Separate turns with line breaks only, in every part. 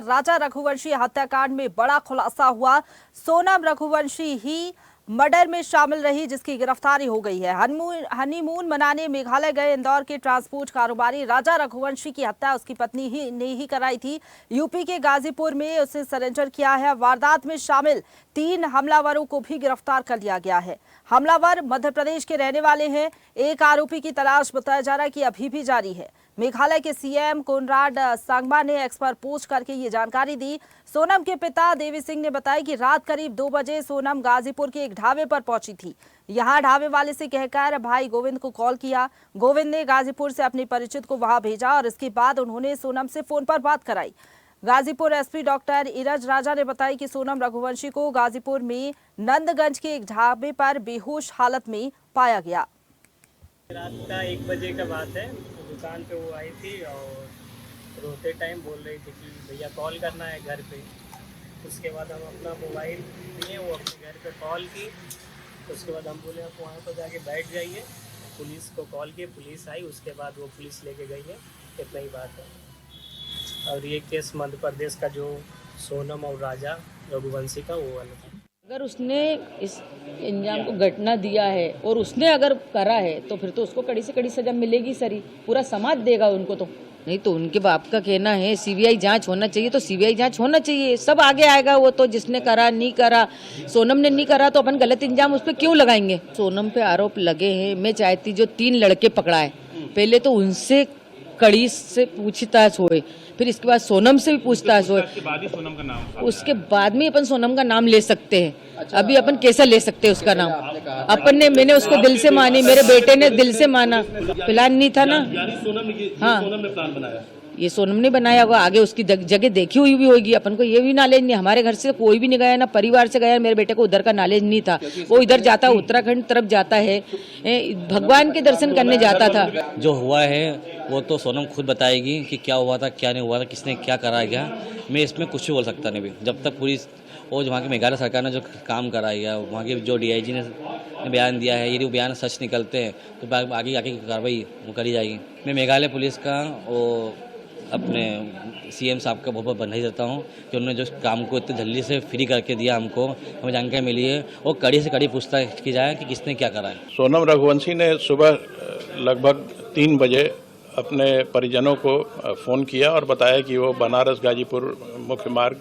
राजा रघुवंशी हत्याकांड में बड़ा खुलासा हुआ। सोनम रघुवंशी ही मर्डर में शामिल रही, जिसकी गिरफ्तारी हो गई है। हनीमून मनाने मेघालय गए इंदौर के ट्रांसपोर्ट कारोबारी राजा रघुवंशी की हत्या उसकी पत्नी ने ही कराई थी। यूपी के गाजीपुर में उसे सरेंडर किया है। वारदात में शामिल 3 हमलावरों को भी गिरफ्तार कर लिया गया है। हमलावर मध्य प्रदेश के रहने वाले हैं। एक आरोपी की तलाश बताया जा रहा है कि अभी भी जारी है। मेघालय के सीएम कोनराड सांगमा ने एक्स पर पोस्ट करके ये जानकारी दी। सोनम के पिता देवी सिंह ने बताया कि रात करीब 2 बजे सोनम गाजीपुर के एक ढाबे पर पहुंची थी। यहां ढाबे वाले से कहकर भाई गोविंद को कॉल किया। गोविंद ने गाजीपुर से अपने परिचित को वहां भेजा और इसके बाद उन्होंने सोनम से फोन पर बात कराई। गाजीपुर एसपी डॉक्टर इरज राजा ने बताया कि सोनम रघुवंशी को गाजीपुर में नंदगंज के एक ढाबे पर बेहोश हालत में पाया गया।
रात का 1 बजे का बात है। दुकान पे वो आई थी और रोते टाइम बोल रही थी कि भैया कॉल करना है घर पे। उसके बाद हम अपना मोबाइल दिए, वो अपने घर पे कॉल की। उसके बाद हम बोले आप वहाँ पर जाके बैठ जाइए। पुलिस को कॉल किए, पुलिस आई। उसके बाद वो पुलिस लेके गई है। इतना ही बात है। और ये केस मध्य प्रदेश का जो सोनम और राजा रघुवंशी का वो वाला था।
अगर उसने इस इंजाम को घटना दिया है और उसने अगर करा है तो फिर तो उसको कड़ी से कड़ी सजा मिलेगी सर ही। पूरा समाज देगा उनको। तो नहीं तो उनके बाप का कहना है सीबीआई जांच होना चाहिए, तो सीबीआई जांच होना चाहिए। सब आगे आएगा। वो तो जिसने करा नहीं करा, सोनम ने नहीं करा तो अपन गलत इंजाम उस पर क्यों लगाएंगे। सोनम पे आरोप लगे हैं। मैं चाहती जो 3 लड़के पकड़ा है पहले तो उनसे कड़ी से पूछताछ होए, फिर इसके बाद सोनम से भी पूछताछ होए। उसके बाद में अपन सोनम का नाम ले सकते हैं। अभी अपन कैसा ले सकते हैं उसका नाम। अपन ने मैंने उसको दिल से मानी, मेरे बेटे ने दिल से माना। प्लान नहीं था ना। हाँ, ये सोनम ने बनाया होगा। आगे उसकी जगह देखी हुई भी होगी। अपन को ये भी नॉलेज नहीं। हमारे घर से कोई भी नहीं गया, ना परिवार से गया। मेरे बेटे को उधर का नॉलेज नहीं था। वो इधर जाता है, उत्तराखंड तरफ जाता है, भगवान के दर्शन करने जाता था।
जो हुआ है वो तो सोनम खुद बताएगी कि क्या हुआ था, क्या नहीं हुआ था, किसने क्या करा गया। मैं इसमें कुछ भी बोल सकता नहीं भी। जब तक पुलिस और वहाँ की मेघालय सरकार ने जो काम कराई है, वहाँ की जो डीआईजी ने बयान दिया है, यदि वो बयान सच निकलते हैं तो आगे आगे की कार्रवाई वो करी जाएगी। मैं मेघालय पुलिस का और अपने सीएम साहब का बहुत बहुत बधाई देता हूँ कि उन्होंने जो काम को इतनी जल्दी से फ्री करके दिया, हमको हमें जानकारी मिली है और कड़ी से कड़ी पूछताछ की जाए कि किसने क्या करा है।
सोनम रघुवंशी ने सुबह लगभग 3 बजे अपने परिजनों को फ़ोन किया और बताया कि वो बनारस गाजीपुर मुख्य मार्ग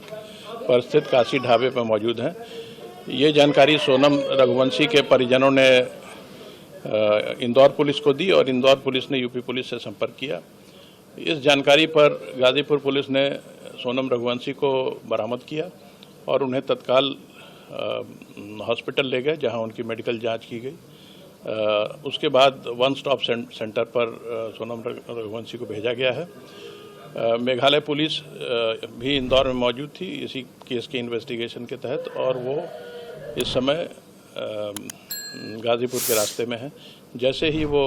पर स्थित काशी ढाबे पर मौजूद हैं। ये जानकारी सोनम रघुवंशी के परिजनों ने इंदौर पुलिस को दी और इंदौर पुलिस ने यूपी पुलिस से संपर्क किया। इस जानकारी पर गाजीपुर पुलिस ने सोनम रघुवंशी को बरामद किया और उन्हें तत्काल हॉस्पिटल ले गए, जहां उनकी मेडिकल जांच की गई। उसके बाद 1 स्टॉप सेंटर पर सोनम रघुवंशी को भेजा गया है। मेघालय पुलिस भी इंदौर में मौजूद थी इसी केस के इन्वेस्टिगेशन के तहत, और वो इस समय गाजीपुर के रास्ते में है। जैसे ही वो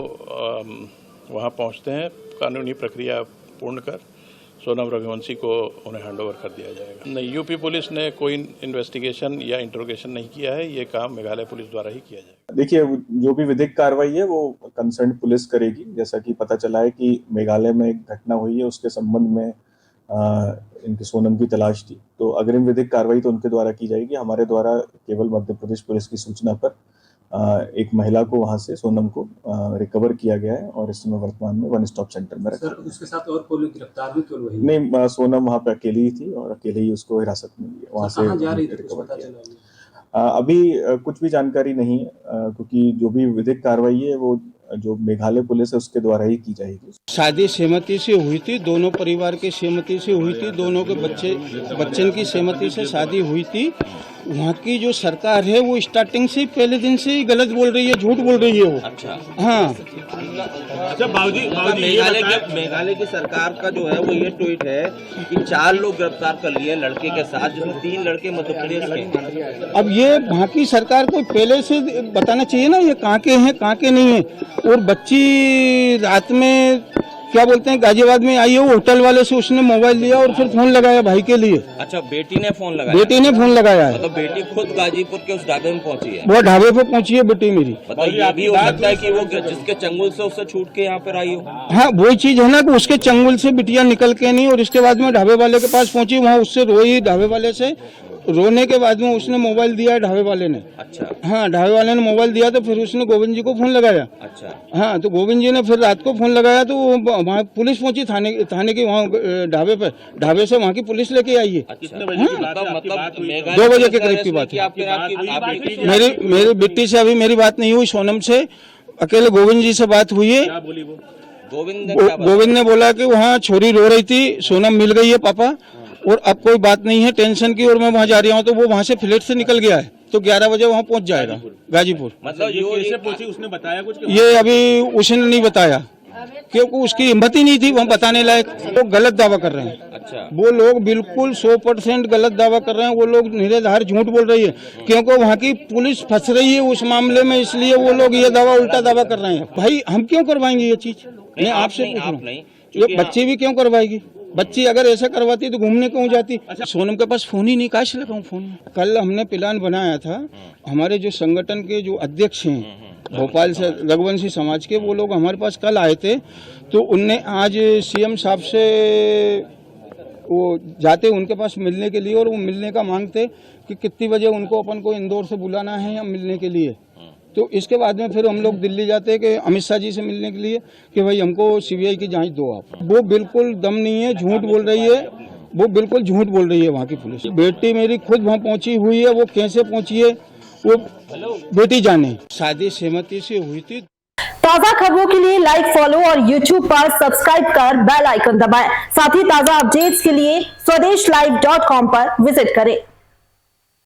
वहाँ पहुँचते हैं, कानूनी प्रक्रिया पूर्ण कर सोनम रघुवंशी को उन्हें हैंडओवर कर दिया जाएगा। नहीं, यूपी पुलिस ने कोई इन्वेस्टिगेशन या इंट्रोगेशन नहीं किया है। ये काम मेघालय पुलिस द्वारा ही किया जाएगा।
देखिए, जो भी विधिक कार्रवाई है वो कंसर्न पुलिस करेगी। जैसा कि पता चला है कि मेघालय में एक घटना हुई है, उसके संबंध में इनके सोनम की तलाश थी, तो अग्रिम विधिक कार्रवाई तो उनके द्वारा की जाएगी। हमारे द्वारा केवल मध्य प्रदेश पुलिस की सूचना पर एक महिला को वहां से सोनम को रिकवर किया गया है और इस समय वर्तमान में 1 स्टॉप सेंटर में रखा।
सर, उसके साथ और कोई गिरफ्तार भी क्यों हुई?
नहीं, सोनम वहां पे अकेली ही थी और अकेले ही उसको हिरासत में लिया, वहां से
जा रही थी,
रिकवर किया। अभी कुछ भी जानकारी नहीं है, क्योंकि जो भी विधिक कार्रवाई है वो जो मेघालय पुलिस है उसके द्वारा ही की जाएगी।
शादी सहमति से हुई थी, दोनों परिवार की सहमति से हुई थी, दोनों के बच्चन की सहमति से शादी हुई थी। वहाँ की जो सरकार है वो स्टार्टिंग से पहले दिन से ही गलत बोल रही है, झूठ बोल रही है वो। अच्छा, हाँ।
अच्छा, मेघालय की सरकार का जो है वो ये ट्वीट है कि 4 लोग गिरफ्तार कर लिए लड़के के साथ, जिसमें 3 लड़के मध्य प्रदेश के।
अब ये वहाँ की सरकार को पहले से बताना चाहिए ना, ये कहाँ के हैं कहाँ के नहीं है। और बच्ची रात में क्या बोलते हैं गाजियाबाद में आई है, वो होटल वाले से उसने मोबाइल लिया और फिर फोन लगाया भाई के लिए।
अच्छा, बेटी ने फोन लगाया?
बेटी ने फोन लगाया है।
मतलब बेटी खुद गाजीपुर के उस ढाबे में पहुंची है?
वो ढाबे पे पहुंची है बेटी मेरी।
मतलब ये भी हो सकता है कि वो जिसके चंगुल से उससे छूट के यहाँ पर आई हो?
हाँ, वही चीज है ना कि उसके चंगुल से बिटिया निकल के नहीं, और इसके बाद में ढाबे वाले के पास पहुंची, वहाँ उससे रोई, ढाबे वाले से रोने के बाद में उसने मोबाइल दिया ढाबे वाले ने।
अच्छा।
हाँ, ढाबे वाले ने मोबाइल दिया तो फिर उसने गोविंद जी को फोन लगाया।
अच्छा।
हाँ, तो गोविंद जी ने फिर रात को फोन लगाया तो वहाँ पुलिस पहुंची थाने की, वहाँ ढाबे पे, ढाबे से वहाँ की पुलिस लेके आई है। मतलब 2 बजे के करीब की बात है। मेरी बिट्टी से अभी मेरी बात नहीं हुई, सोनम से अकेले गोविंद जी से बात हुई है। गोविंद ने बोला कि वहाँ छोरी रो रही थी, सोनम मिल गई है पापा, और अब कोई बात नहीं है टेंशन की, और मैं वहाँ जा रहा हूँ। तो वो वहाँ से फ्लैट से निकल गया है, तो 11 बजे वहाँ पहुँच जाएगा गाजीपुर।
मतलब ये कैसे पहुंची, उसने बताया कुछ?
ये अभी उसने नहीं बताया, क्योंकि उसकी हिम्मत ही नहीं थी वहाँ बताने लायक। वो गलत दावा कर रहे हैं।
अच्छा।
वो लोग बिल्कुल 100% गलत दावा कर रहे हैं। वो लोग निराधार झूठ बोल रही है, क्योंकि वहाँ की पुलिस फंस रही है उस मामले में, इसलिए वो लोग ये दावा, उल्टा दावा कर रहे हैं। भाई हम क्यों करवाएंगे ये चीज? मैं आपसे पूछ रहा हूँ, ये बच्ची भी क्यों करवाएगी? बच्ची अगर ऐसा करवाती तो घूमने क्यों जाती? अच्छा, सोनम के पास फोन ही नहीं, काश लगाऊं फोन। कल हमने प्लान बनाया था, हमारे जो संगठन के जो अध्यक्ष हैं भोपाल से, रघुवंशी समाज के, वो लोग हमारे पास कल आए थे। तो उनने आज सीएम साहब से वो जाते उनके पास मिलने के लिए, और वो मिलने का मांगते कि कितनी बजे उनको अपन को इंदौर से बुलाना है या मिलने के लिए। तो इसके बाद में फिर हम लोग दिल्ली जाते हैं कि अमित शाह जी से मिलने के लिए कि भाई हमको सीबीआई की जांच दो आप। वो बिल्कुल दम नहीं है, झूठ बोल रही है, वो बिल्कुल झूठ बोल रही है वहाँ की पुलिस। बेटी मेरी खुद वहाँ पहुँची हुई है, वो कैसे पहुँची है वो बेटी जाने। शादी सहमति से हुई थी।
ताजा खबरों के लिए लाइक, फॉलो और YouTube पर सब्सक्राइब कर बेल आइकन दबाएं। साथ ही ताजा अपडेट्स के लिए SwadeshLive.com पर विजिट करें।